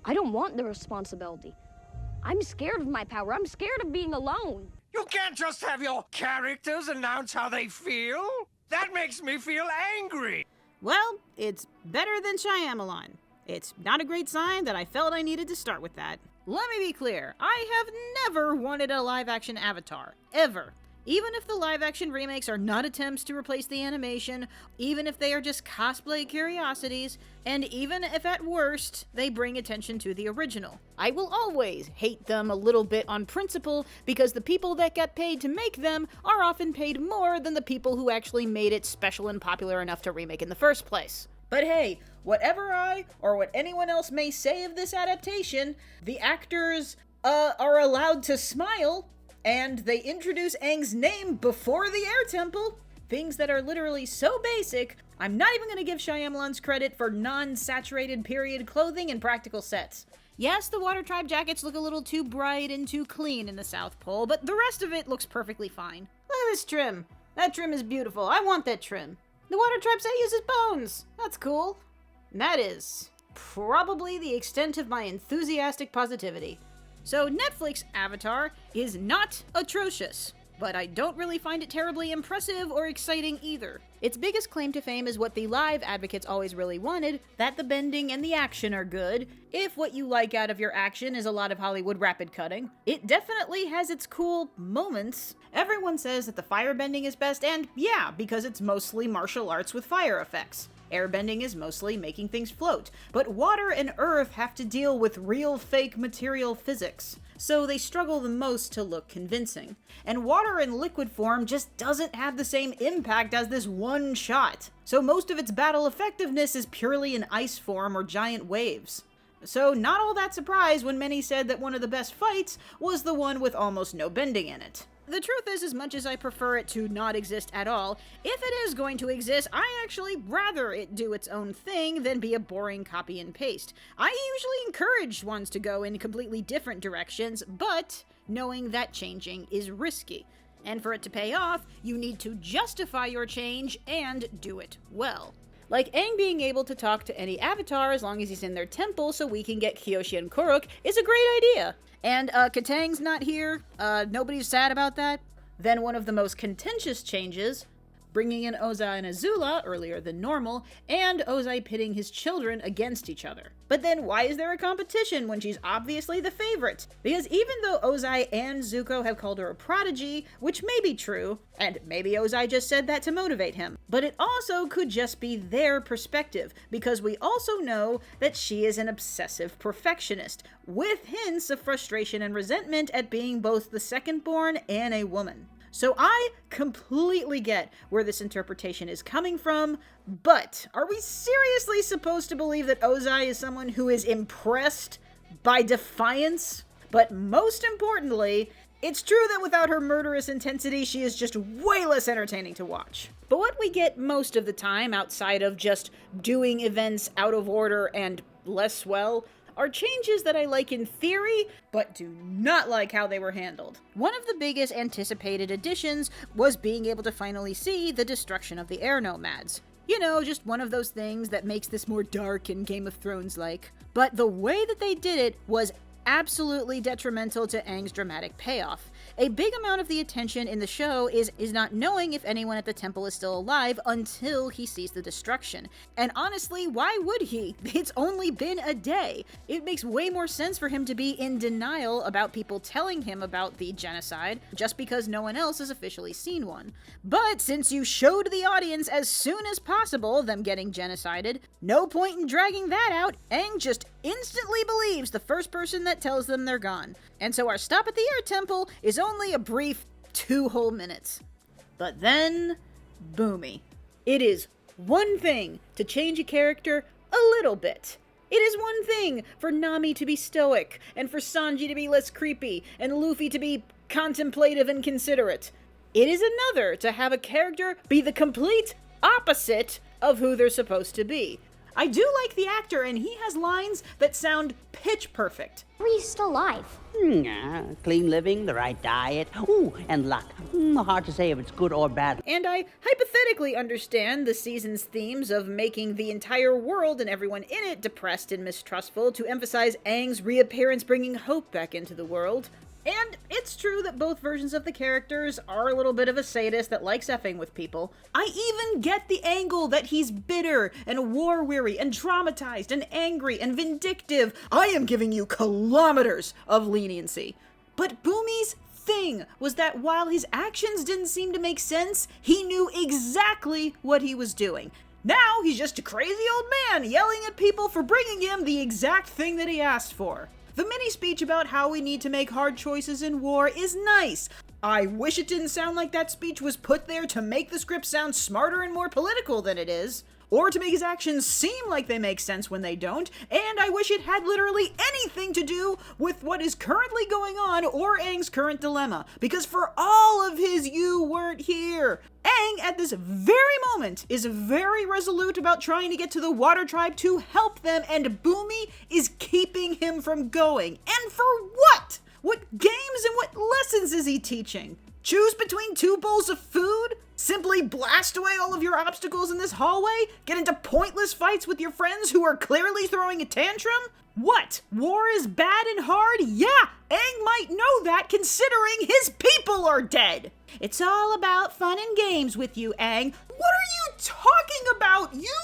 I don't want the responsibility. I'm scared of my power. I'm scared of being alone. You can't just have your characters announce how they feel. That makes me feel angry. Well, it's better than Shyamalan. It's not a great sign that I felt I needed to start with that. Let me be clear, I have never wanted a live-action Avatar. Ever. Even if the live-action remakes are not attempts to replace the animation, even if they are just cosplay curiosities, and even if at worst, they bring attention to the original. I will always hate them a little bit on principle, because the people that get paid to make them are often paid more than the people who actually made it special and popular enough to remake in the first place. But hey, whatever I, or what anyone else may say of this adaptation, the actors, are allowed to smile, and they introduce Aang's name before the air temple. Things that are literally so basic, I'm not even going to give Shyamalan's credit for non-saturated period clothing and practical sets. Yes, the Water Tribe jackets look a little too bright and too clean in the South Pole, but the rest of it looks perfectly fine. Look at this trim. That trim is beautiful. I want that trim. The Water Tribe set uses bones. That's cool. And that is probably the extent of my enthusiastic positivity. So Netflix Avatar is not atrocious, but I don't really find it terribly impressive or exciting either. Its biggest claim to fame is what the live advocates always really wanted, that the bending and the action are good. If what you like out of your action is a lot of Hollywood rapid cutting, it definitely has its cool moments. Everyone says that the firebending is best, and yeah, because it's mostly martial arts with fire effects. Airbending is mostly making things float, but water and earth have to deal with real fake material physics, so they struggle the most to look convincing. And water in liquid form just doesn't have the same impact as this one shot, so most of its battle effectiveness is purely in ice form or giant waves. So not all that surprised when many said that one of the best fights was the one with almost no bending in it. The truth is, as much as I prefer it to not exist at all, if it is going to exist, I actually rather it do its own thing than be a boring copy and paste. I usually encourage ones to go in completely different directions, but knowing that changing is risky. And for it to pay off, you need to justify your change and do it well. Like Aang being able to talk to any avatar as long as he's in their temple so we can get Kyoshi and Kuruk is a great idea. And Katang's not here, nobody's sad about that. Then one of the most contentious changes, bringing in Ozai and Azula earlier than normal, and Ozai pitting his children against each other. But then why is there a competition when she's obviously the favorite? Because even though Ozai and Zuko have called her a prodigy, which may be true, and maybe Ozai just said that to motivate him, but it also could just be their perspective, because we also know that she is an obsessive perfectionist, with hints of frustration and resentment at being both the second-born and a woman. So I completely get where this interpretation is coming from, but are we seriously supposed to believe that Ozai is someone who is impressed by defiance? But most importantly, it's true that without her murderous intensity, she is just way less entertaining to watch. But what we get most of the time, outside of just doing events out of order and less well, are changes that I like in theory, but do not like how they were handled. One of the biggest anticipated additions was being able to finally see the destruction of the air nomads. You know, just one of those things that makes this more dark and Game of Thrones-like. But the way that they did it was absolutely detrimental to Aang's dramatic payoff. A big amount of the attention in the show is not knowing if anyone at the temple is still alive until he sees the destruction. And honestly, why would he? It's only been a day. It makes way more sense for him to be in denial about people telling him about the genocide, just because no one else has officially seen one. But since you showed the audience as soon as possible them getting genocided, no point in dragging that out. Aang just instantly believes the first person that tells them they're gone. And so our stop at the air temple is only a brief 2 whole minutes. But then, boomy. It is one thing to change a character a little bit. It is one thing for Nami to be stoic, and for Sanji to be less creepy, and Luffy to be contemplative and considerate. It is another to have a character be the complete opposite of who they're supposed to be. I do like the actor, and he has lines that sound pitch perfect. How are you still alive? Clean living, the right diet, and luck. Hard to say if it's good or bad. And I hypothetically understand the season's themes of making the entire world and everyone in it depressed and mistrustful to emphasize Aang's reappearance bringing hope back into the world. And it's true that both versions of the characters are a little bit of a sadist that likes effing with people. I even get the angle that he's bitter and war-weary and traumatized and angry and vindictive. I am giving you kilometers of leniency. But Boomy's thing was that while his actions didn't seem to make sense, he knew exactly what he was doing. Now he's just a crazy old man yelling at people for bringing him the exact thing that he asked for. The mini speech about how we need to make hard choices in war is nice. I wish it didn't sound like that speech was put there to make the script sound smarter and more political than it is, or to make his actions seem like they make sense when they don't, and I wish it had literally anything to do with what is currently going on or Aang's current dilemma, because for all of his "you weren't here," Aang at this very moment is very resolute about trying to get to the Water Tribe to help them, and Boomy is keeping him from going. And for what? What games and what lessons is he teaching? Choose between 2 bowls of food? Simply blast away all of your obstacles in this hallway? Get into pointless fights with your friends who are clearly throwing a tantrum? What? War is bad and hard? Yeah, Aang might know that considering his people are dead. It's all about fun and games with you, Aang. What are you talking about? You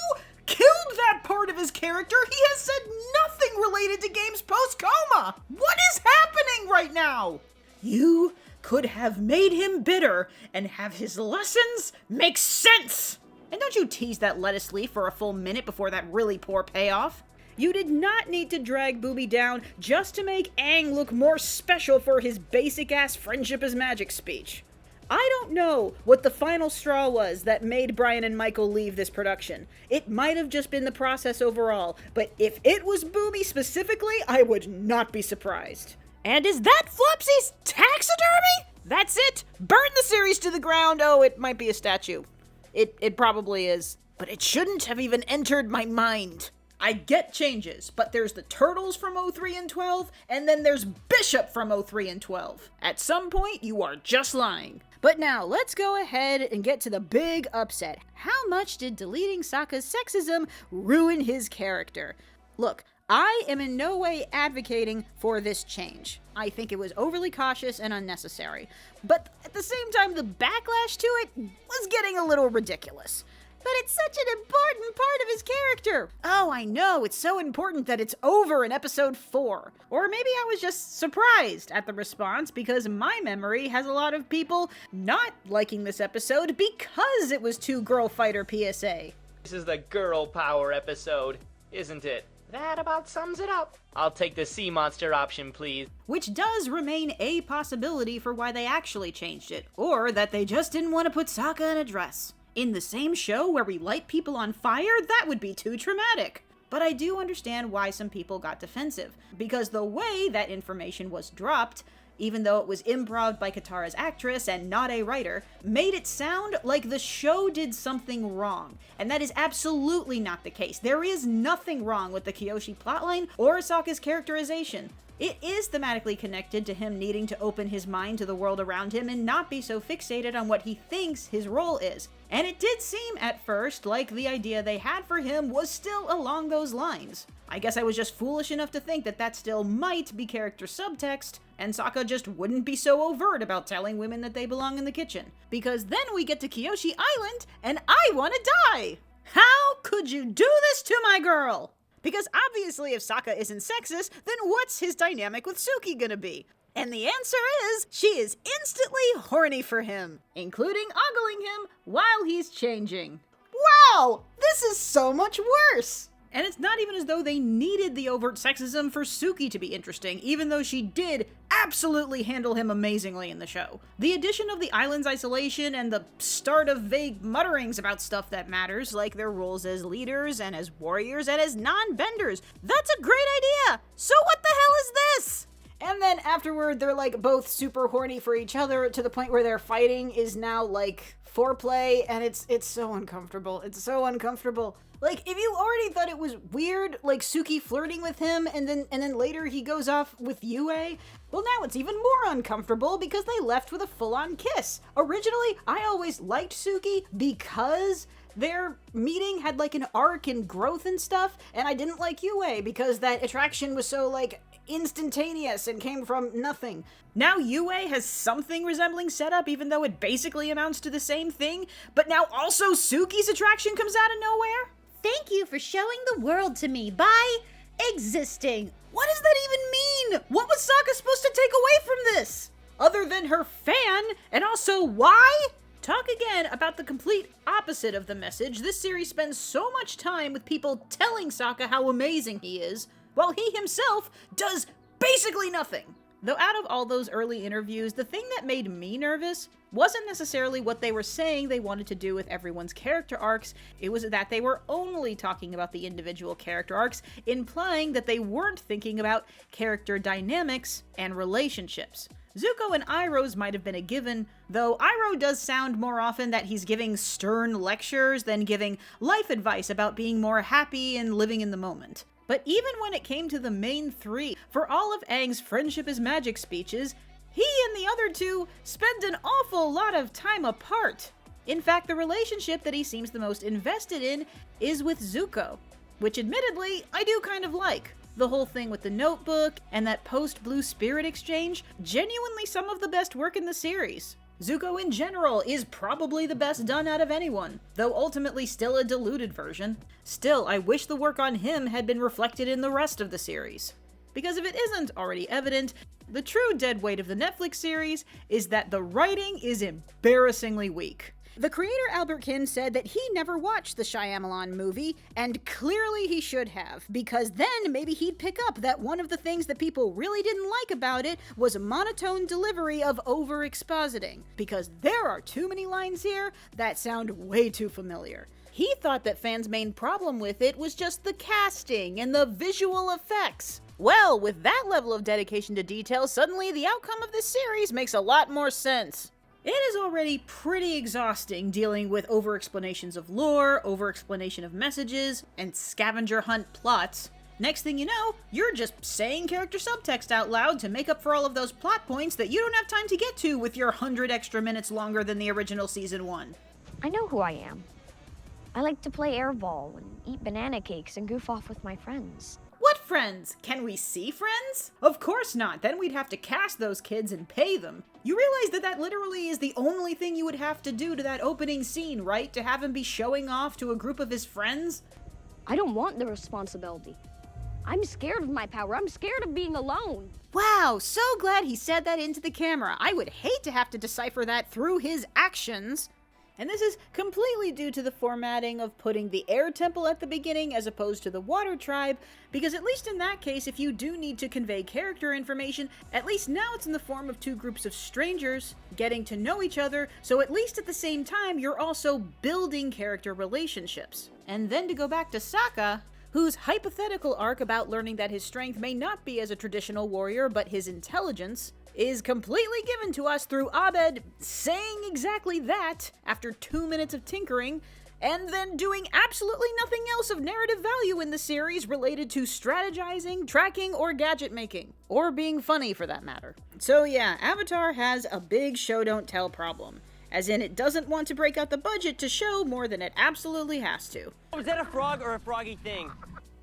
killed that part of his character. He has said nothing related to games post-coma. What is happening right now? You could have made him bitter and have his lessons make sense. And don't you tease that lettuce leaf for a full minute before that really poor payoff. You did not need to drag Booby down just to make Aang look more special for his basic-ass friendship is magic speech. I don't know what the final straw was that made Brian and Michael leave this production. It might have just been the process overall, but if it was Booby specifically, I would not be surprised. And is that Flopsy's taxidermy? That's it! Burn the series to the ground! Oh, it might be a statue. It probably is. But it shouldn't have even entered my mind. I get changes, but there's the Turtles from 03 and 12, and then there's Bishop from 03 and 12. At some point, you are just lying. But now, let's go ahead and get to the big upset. How much did deleting Sokka's sexism ruin his character? Look, I am in no way advocating for this change. I think it was overly cautious and unnecessary. But at the same time, the backlash to it was getting a little ridiculous. But it's such an important part of his character. Oh, I know, it's so important that it's over in episode 4. Or maybe I was just surprised at the response because my memory has a lot of people not liking this episode because it was 2 girl fighter PSA. This is the girl power episode, isn't it? That about sums it up. I'll take the sea monster option, please. Which does remain a possibility for why they actually changed it, or that they just didn't want to put Sokka in a dress. In the same show where we light people on fire, that would be too traumatic. But I do understand why some people got defensive, because the way that information was dropped, even though it was improv by Katara's actress and not a writer, made it sound like the show did something wrong. And that is absolutely not the case. There is nothing wrong with the Kyoshi plotline or Sokka's characterization. It is thematically connected to him needing to open his mind to the world around him and not be so fixated on what he thinks his role is. And it did seem at first like the idea they had for him was still along those lines. I guess I was just foolish enough to think that that still might be character subtext, and Sokka just wouldn't be so overt about telling women that they belong in the kitchen. Because then we get to Kyoshi Island, and I want to die! How could you do this to my girl? Because obviously if Sokka isn't sexist, then what's his dynamic with Suki gonna be? And the answer is, she is instantly horny for him, including ogling him while he's changing. Wow! This is so much worse! And it's not even as though they needed the overt sexism for Suki to be interesting, even though she did absolutely handle him amazingly in the show. The addition of the island's isolation and the start of vague mutterings about stuff that matters, like their roles as leaders and as warriors and as non-benders, that's a great idea! So what the hell is this? And then after afterward, they're like both super horny for each other to the point where their fighting is now like foreplay, and it's so uncomfortable. It's so uncomfortable. Like, if you already thought it was weird, like Suki flirting with him, and then later he goes off with Yue, well, now it's even more uncomfortable because they left with a full-on kiss. Originally, I always liked Suki because their meeting had like an arc and growth and stuff, and I didn't like Yue because that attraction was so like instantaneous and came from nothing. Now Yue has something resembling setup, even though it basically amounts to the same thing, but now also Suki's attraction comes out of nowhere? Thank you for showing the world to me by existing. What does that even mean? What was Sokka supposed to take away from this? Other than her fan, and also why? Talk again about the complete opposite of the message. This series spends so much time with people telling Sokka how amazing he is, while he himself does basically nothing. Though out of all those early interviews, the thing that made me nervous wasn't necessarily what they were saying they wanted to do with everyone's character arcs, it was that they were only talking about the individual character arcs, implying that they weren't thinking about character dynamics and relationships. Zuko and Iroh's might have been a given, though Iroh does sound more often that he's giving stern lectures than giving life advice about being more happy and living in the moment. But even when it came to the main three, for all of Aang's friendship is magic speeches, he and the other two spend an awful lot of time apart. In fact, the relationship that he seems the most invested in is with Zuko, which admittedly, I do kind of like. The whole thing with the notebook and that post-Blue Spirit exchange, genuinely some of the best work in the series. Zuko in general is probably the best done out of anyone, though ultimately still a diluted version. Still, I wish the work on him had been reflected in the rest of the series. Because if it isn't already evident, the true dead weight of the Netflix series is that the writing is embarrassingly weak. The creator Albert Kin said that he never watched the Shyamalan movie, and clearly he should have, because then maybe he'd pick up that one of the things that people really didn't like about it was a monotone delivery of over-expositing, because there are too many lines here that sound way too familiar. He thought that fans' main problem with it was just the casting and the visual effects. Well, with that level of dedication to detail, suddenly the outcome of this series makes a lot more sense. It is already pretty exhausting dealing with over-explanations of lore, over-explanation of messages, and scavenger hunt plots. Next thing you know, you're just saying character subtext out loud to make up for all of those plot points that you don't have time to get to with your 100 extra minutes longer than the original season 1. I know who I am. I like to play airball and eat banana cakes and goof off with my friends. What friends? Can we see friends? Of course not, then we'd have to cast those kids and pay them. You realize that that literally is the only thing you would have to do to that opening scene, right? To have him be showing off to a group of his friends? I don't want the responsibility. I'm scared of my power. I'm scared of being alone. Wow, so glad he said that into the camera. I would hate to have to decipher that through his actions. And this is completely due to the formatting of putting the air temple at the beginning as opposed to the water tribe, because at least in that case, if you do need to convey character information, at least now it's in the form of two groups of strangers getting to know each other, so at least at the same time, you're also building character relationships. And then to go back to Sokka, whose hypothetical arc about learning that his strength may not be as a traditional warrior, but his intelligence, is completely given to us through Abed saying exactly that after 2 minutes of tinkering, and then doing absolutely nothing else of narrative value in the series related to strategizing, tracking, or gadget making. Or being funny, for that matter. So yeah, Avatar has a big show-don't-tell problem. As in, it doesn't want to break out the budget to show more than it absolutely has to. Was that a frog or a froggy thing?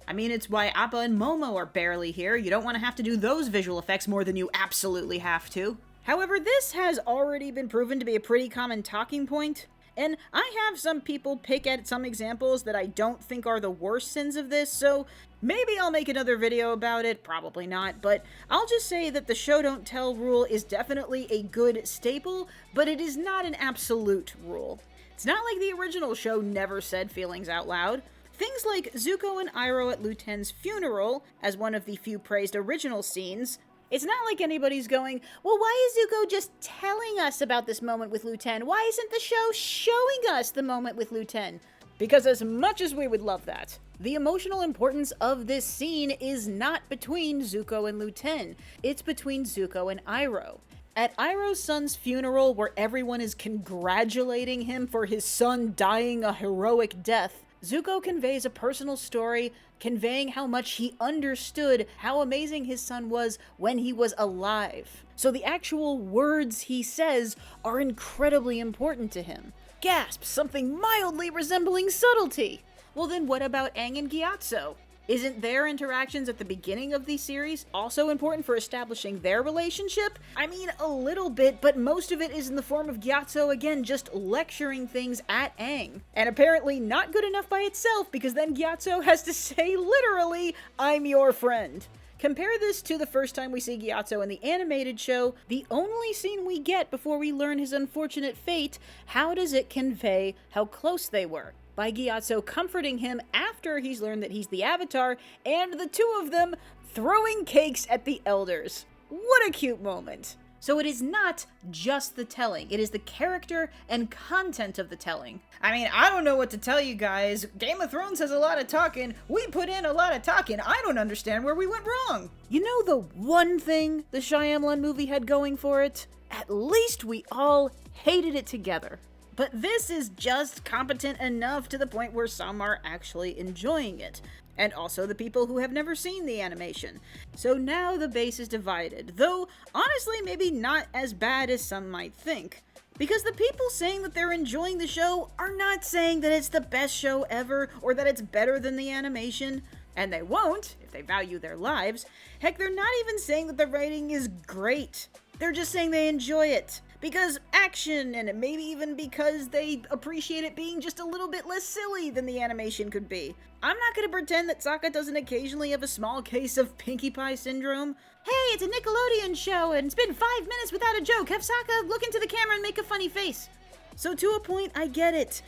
I mean, it's why Appa and Momo are barely here. You don't want to have to do those visual effects more than you absolutely have to. However, this has already been proven to be a pretty common talking point, and I have some people pick at some examples that I don't think are the worst sins of this, so maybe I'll make another video about it, probably not, but I'll just say that the show don't tell rule is definitely a good staple, but it is not an absolute rule. It's not like the original show never said feelings out loud. Things like Zuko and Iroh at Lu Ten's funeral, as one of the few praised original scenes, it's not like anybody's going, well, why is Zuko just telling us about this moment with Lu Ten? Why isn't the show showing us the moment with Lu Ten? Because as much as we would love that, the emotional importance of this scene is not between Zuko and Luten, it's between Zuko and Iroh. At Iroh's son's funeral, where everyone is congratulating him for his son dying a heroic death, Zuko conveys a personal story, conveying how much he understood how amazing his son was when he was alive. So the actual words he says are incredibly important to him. Gasp, something mildly resembling subtlety! Well then what about Aang and Gyatso? Isn't their interactions at the beginning of the series also important for establishing their relationship? I mean, a little bit, but most of it is in the form of Gyatso again just lecturing things at Aang. And apparently not good enough by itself, because then Gyatso has to say literally, "I'm your friend." Compare this to the first time we see Gyatso in the animated show, the only scene we get before we learn his unfortunate fate. How does it convey how close they were? By Gyatso comforting him after he's learned that he's the Avatar, and the two of them throwing cakes at the elders. What a cute moment. So it is not just the telling, it is the character and content of the telling. I mean, I don't know what to tell you guys. Game of Thrones has a lot of talking. We put in a lot of talking. I don't understand where we went wrong. You know the one thing the Shyamalan movie had going for it? At least we all hated it together. But this is just competent enough to the point where some are actually enjoying it. And also the people who have never seen the animation. So now the base is divided, though honestly maybe not as bad as some might think. Because the people saying that they're enjoying the show are not saying that it's the best show ever or that it's better than the animation. And they won't, if they value their lives. Heck, they're not even saying that the writing is great. They're just saying they enjoy it. Because action, and maybe even because they appreciate it being just a little bit less silly than the animation could be. I'm not gonna pretend that Sokka doesn't occasionally have a small case of Pinkie Pie syndrome. Hey, it's a Nickelodeon show, and it's been 5 minutes without a joke. Have Sokka look into the camera and make a funny face. So to a point, I get it.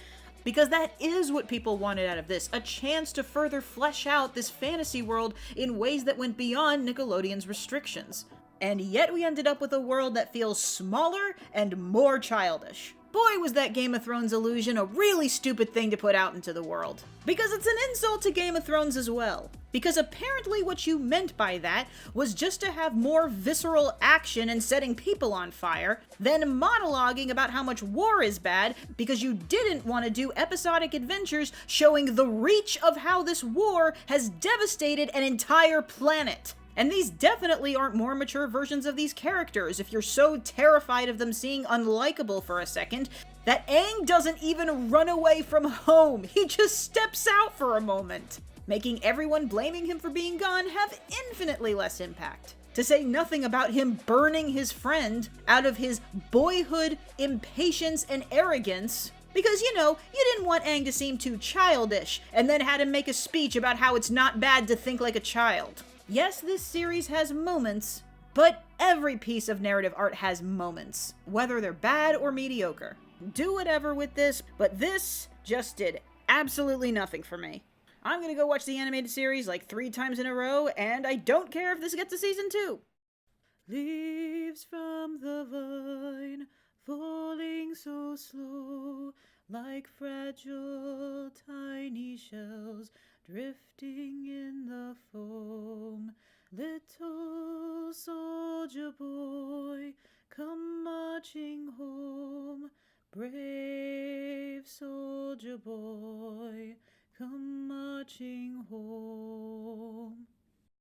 Because that is what people wanted out of this, a chance to further flesh out this fantasy world in ways that went beyond Nickelodeon's restrictions. And yet we ended up with a world that feels smaller and more childish. Boy, was that Game of Thrones illusion a really stupid thing to put out into the world. Because it's an insult to Game of Thrones as well. Because apparently what you meant by that was just to have more visceral action and setting people on fire, than monologuing about how much war is bad because you didn't want to do episodic adventures showing the reach of how this war has devastated an entire planet. And these definitely aren't more mature versions of these characters if you're so terrified of them seeing unlikable for a second that Aang doesn't even run away from home. He just steps out for a moment, making everyone blaming him for being gone have infinitely less impact. To say nothing about him burning his friend out of his boyhood impatience and arrogance. Because, you know, you didn't want Aang to seem too childish, and then had him make a speech about how it's not bad to think like a child. Yes, this series has moments, but every piece of narrative art has moments, whether they're bad or mediocre. Do whatever with this, but this just did absolutely nothing for me. I'm gonna go watch the animated series like 3 times in a row, and I don't care if this gets a season 2. Leaves from the vine, falling so slow, like fragile tiny shells, drifting in the foam. Little soldier boy, come marching home. Brave soldier boy, come marching home.